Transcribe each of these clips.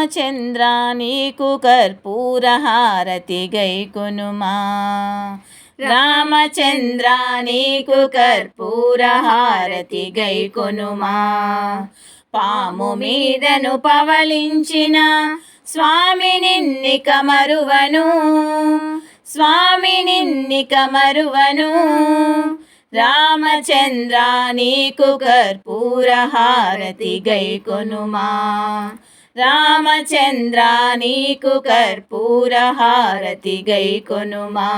రామచంద్ర నీకు కర్పూర హారతి గైకొనుమా. రామచంద్ర నీకు కర్పూర హారతి గైకొనుమా. పాము మీదను పవళించిన స్వామి నిన్నిక మరువను, స్వామి నిన్నిక మరువను. రామచంద్ర నీకు కర్పూర హారతి గైకొనుమా. రామచంద్ర నీకు కర్పూర హారతి గైకొనుమా.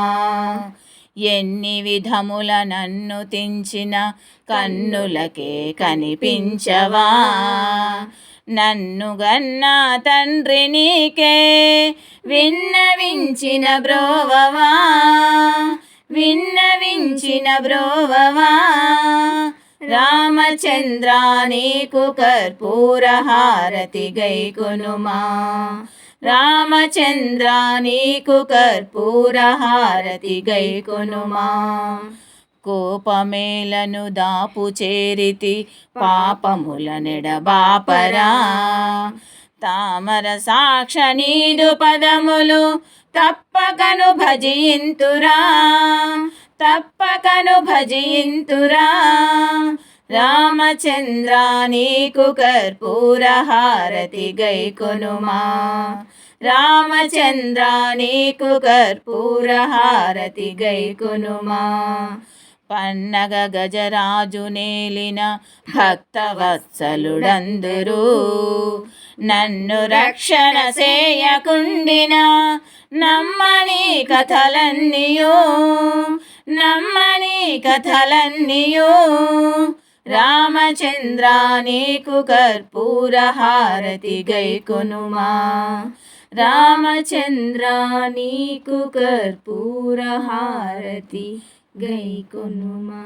ఎన్ని విధముల నన్ను తెంచిన కన్నులకే కనిపించవా. నన్ను గన్నా తండ్రి నీకే విన్నవించిన బ్రోవవా, విన్నవించిన బ్రోవవా. రామచంద్ర నీకు కర్పూర హారతి గైకొనుమా. రామచంద్ర నీకు కర్పూర హారతి గైకొనుమా. కోపమేలను దాపు చేరితి పాపముల నెడబాపరా. తామర సాక్ష నీదు పదములు తప్పకను భజింతురా, తప్పకను భజింతురా. రామచంద్ర నీకు కర్పూర హారతి గైకొనుమా. రామచంద్ర నీకు కర్పూర హారతి గైకొనుమా. పన్నగ గజరాజు నేలిన భక్తవత్సలుడందురు, నన్ను రక్షణ చేయకుండిన నమ్మని కథలన్నీయు, నమ్మని కథలన్నీయు. రామచంద్ర నీకు కర్పూర హారతి గైకొనుమా. రామచంద్ర నీకు కర్పూర హారతి గైకొనుమా.